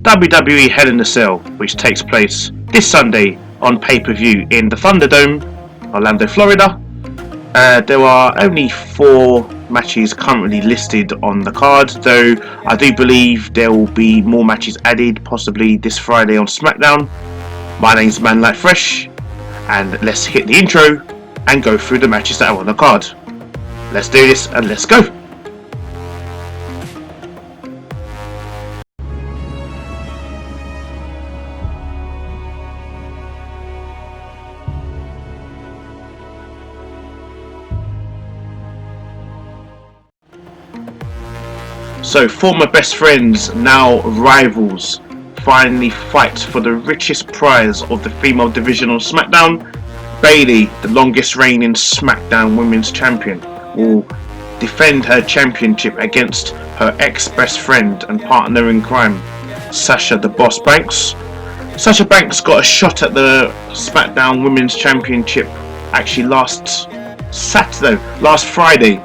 WWE Hell in a Cell, which takes place this Sunday on pay-per-view in the Thunderdome, Orlando, Florida. There are only 4 matches currently listed on the card, though I do believe there will be more matches added, possibly this Friday on Smackdown. My name's Manlykefresh, and let's hit the intro and go through the matches that are on the card. Let's do this and let's go! So, former best friends, now rivals, finally fight for the richest prize of the female division on SmackDown. Bayley, the longest reigning SmackDown Women's Champion, will defend her championship against her ex-best friend and partner in crime, Sasha the Boss Banks. Sasha Banks got a shot at the SmackDown Women's Championship actually last Friday,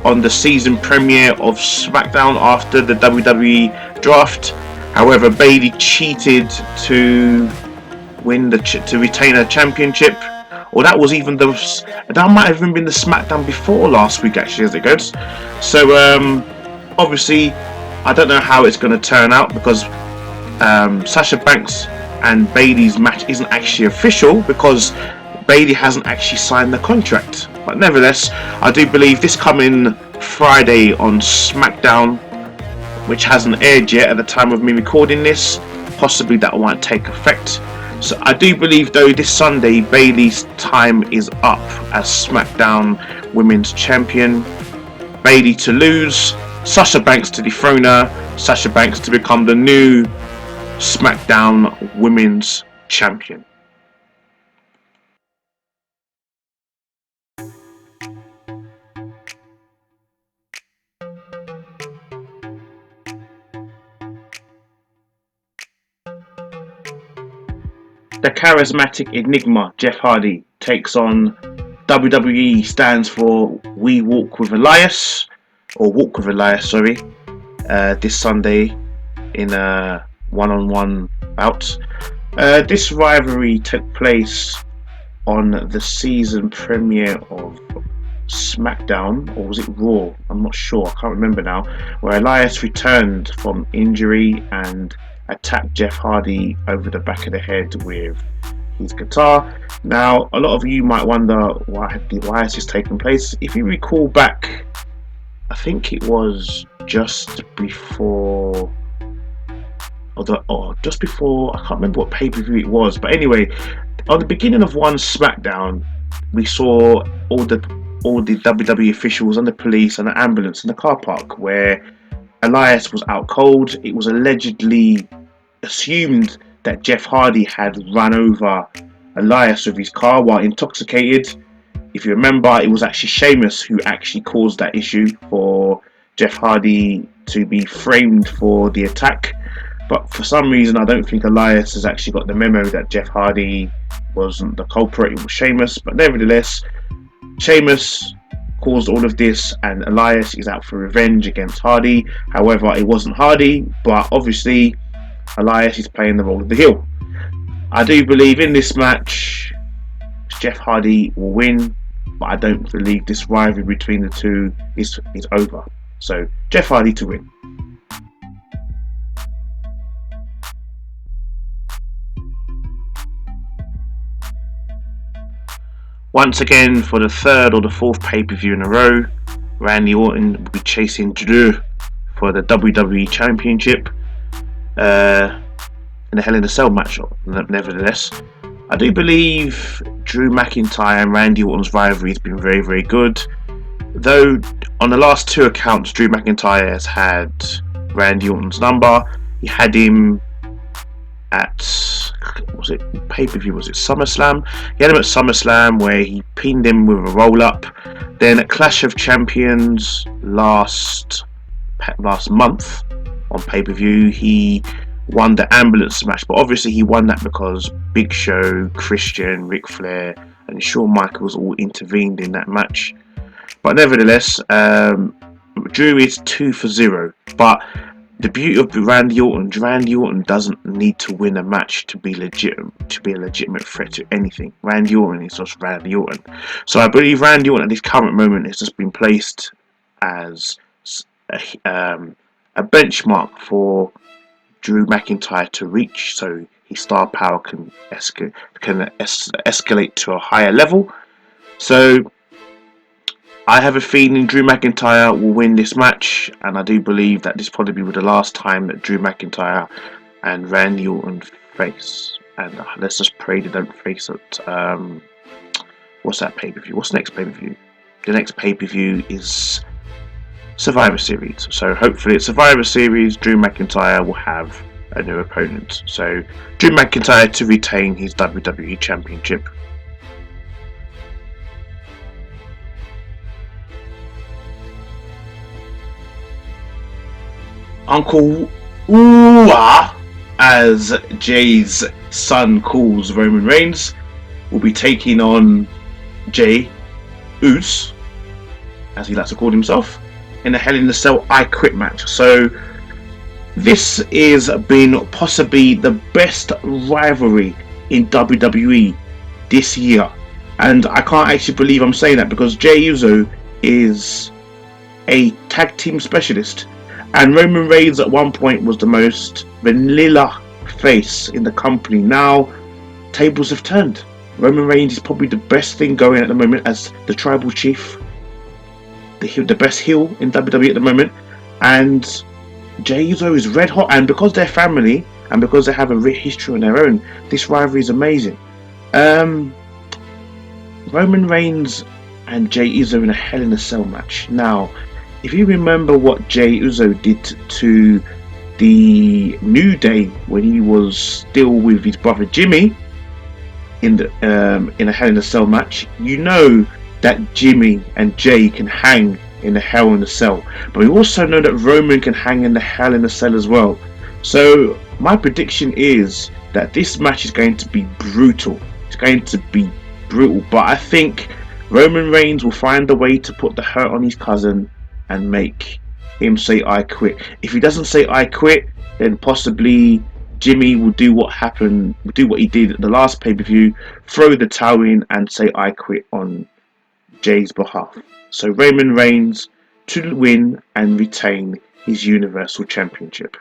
on the season premiere of SmackDown after the WWE draft. However, Bayley cheated to retain her championship, or that might have even been the SmackDown before last week, actually, as it goes. So obviously, I don't know how it's going to turn out, because Sasha Banks and Bayley's match isn't actually official, because Bayley hasn't actually signed the contract. But nevertheless, I do believe this coming Friday on SmackDown, which hasn't aired yet at the time of me recording this, possibly that won't take effect. So I do believe, though, this Sunday Bayley's time is up as SmackDown Women's Champion. Bayley to lose, Sasha Banks to dethrone her, Sasha Banks to become the new SmackDown Women's Champion. The charismatic enigma Jeff Hardy takes on WWE stands for We Walk with Elias, this Sunday in a one-on-one bout. This rivalry took place on the season premiere of SmackDown, or was it Raw? I'm not sure, I can't remember now, where Elias returned from injury and attacked Jeff Hardy over the back of the head with his guitar. Now, a lot of you might wonder why is this taking place. If you recall back, I think it was just before, I can't remember what pay-per-view it was, but anyway, on the beginning of one SmackDown, we saw all the WWE officials and the police and the ambulance in the car park where Elias was out cold. It was allegedly assumed that Jeff Hardy had run over Elias with his car while intoxicated. If you remember, it was actually Sheamus who actually caused that issue for Jeff Hardy to be framed for the attack. But for some reason, I don't think Elias has actually got the memo that Jeff Hardy wasn't the culprit, it was Sheamus. But nevertheless, Sheamus caused all of this, and Elias is out for revenge against Hardy. However, it wasn't Hardy, but obviously Elias is playing the role of the heel. I do believe in this match Jeff Hardy will win, but I don't believe this rivalry between the two is over. So Jeff Hardy to win. Once again, for the 3rd or the 4th pay-per-view in a row, Randy Orton will be chasing Drew for the WWE Championship in a Hell in a Cell match. Nevertheless, I do believe Drew McIntyre and Randy Orton's rivalry has been very, very good. Though on the last 2 accounts, Drew McIntyre has had Randy Orton's number. He had him at, pay-per-view, was it SummerSlam? He had him at SummerSlam where he pinned him with a roll-up. Then at Clash of Champions last month on pay-per-view, he won the ambulance match, but obviously he won that because Big Show, Christian, Ric Flair and Shawn Michaels all intervened in that match. But nevertheless, Drew is 2 for 0, but the beauty of Randy Orton doesn't need to win a match to be a legitimate threat to anything. Randy Orton is just Randy Orton. So I believe Randy Orton at this current moment has just been placed as a benchmark for Drew McIntyre to reach, so his star power can escalate to a higher level. So I have a feeling Drew McIntyre will win this match, and I do believe that this probably will be the last time that Drew McIntyre and Randy Orton face. And let's just pray they don't face it. What's that pay-per-view? What's the next pay-per-view? The next pay-per-view is Survivor Series. So hopefully at Survivor Series, Drew McIntyre will have a new opponent. So Drew McIntyre to retain his WWE Championship. Uncle Ooh-ah, as Jay's son calls Roman Reigns, will be taking on Jay Uso, as he likes to call himself, in a Hell in a Cell I Quit match. So this is been possibly the best rivalry in WWE this year, and I can't actually believe I'm saying that, because Jay Uso is a tag team specialist, and Roman Reigns at one point was the most vanilla face in the company. Now tables have turned. Roman Reigns is probably the best thing going at the moment as the tribal chief, the best heel in WWE at the moment, and Jay Uso is red hot. And because they're family and because they have a rich history on their own, this rivalry is amazing. Roman Reigns and Jay Uso in a Hell in a Cell match. Now, if you remember what Jay Uso did to the New Day when he was still with his brother Jimmy in a Hell in a Cell match, you know that Jimmy and Jay can hang in the Hell in a Cell. But we also know that Roman can hang in the Hell in a Cell as well. So my prediction is that this match is going to be brutal. It's going to be brutal. But I think Roman Reigns will find a way to put the hurt on his cousin and make him say I quit. If he doesn't say I quit, then possibly Jimmy will do what he did at the last pay-per-view, throw the towel in and say I quit on Jay's behalf. So Roman Reigns to win and retain his Universal Championship.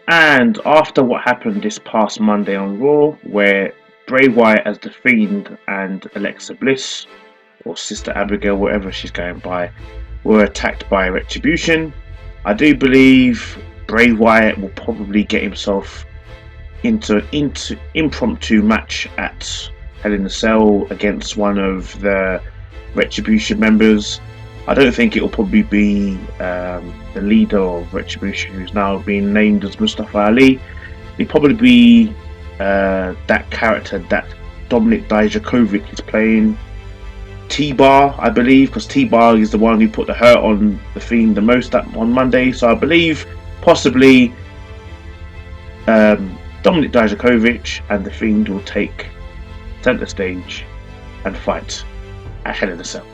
And after what happened this past Monday on Raw, where Bray Wyatt as the Fiend and Alexa Bliss, or Sister Abigail, whatever she's going by, were attacked by Retribution, I do believe Bray Wyatt will probably get himself into an impromptu match at Hell in a Cell against one of the Retribution members. I don't think it will probably be the leader of Retribution, who's now being named as Mustafa Ali. It'll probably be that character that Dominik Dijakovic is playing, T-Bar, I believe, because T-Bar is the one who put the hurt on the Fiend the most on Monday. So I believe possibly Dominik Dijakovic and the Fiend will take centre stage and fight at Hell in a Cell.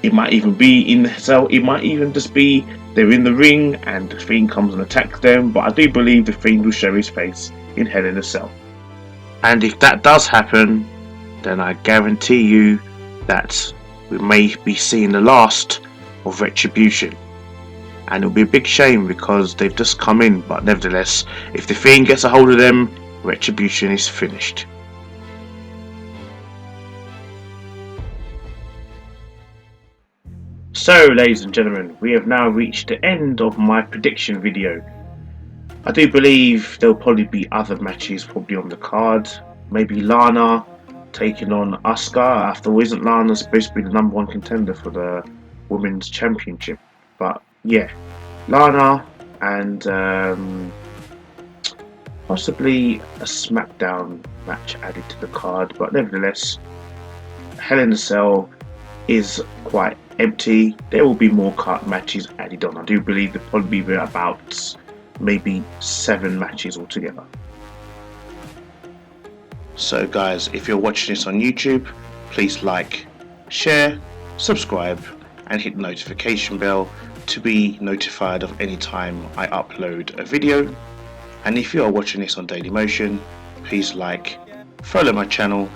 It might even be in the cell, it might even just be they're in the ring and the Fiend comes and attacks them, but I do believe the Fiend will show his face in Hell in a Cell. And if that does happen, then I guarantee you that we may be seeing the last of Retribution. And it'll be a big shame because they've just come in, but nevertheless, if the Fiend gets a hold of them, Retribution is finished. So, ladies and gentlemen, we have now reached the end of my prediction video. I do believe there'll probably be other matches probably on the card. Maybe Lana taking on Asuka. After all, isn't Lana supposed to be the #1 contender for the Women's Championship? But yeah, Lana and possibly a Smackdown match added to the card. But nevertheless, Hell in a Cell is quite empty. There will be more card matches added on. I do believe there'll probably be about maybe 7 matches altogether. So guys, if you're watching this on YouTube, please like, share, subscribe and hit the notification bell to be notified of any time I upload a video. And if you are watching this on Dailymotion, please like, follow my channel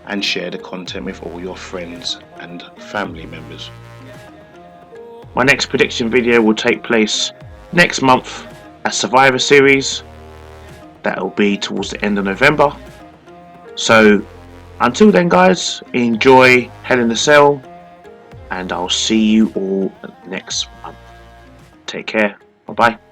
and share the content with all your friends and family members. My next prediction video will take place next month at Survivor Series. That will be towards the end of November. So until then guys, enjoy Hell in a Cell and I'll see you all next month. Take care. Bye bye.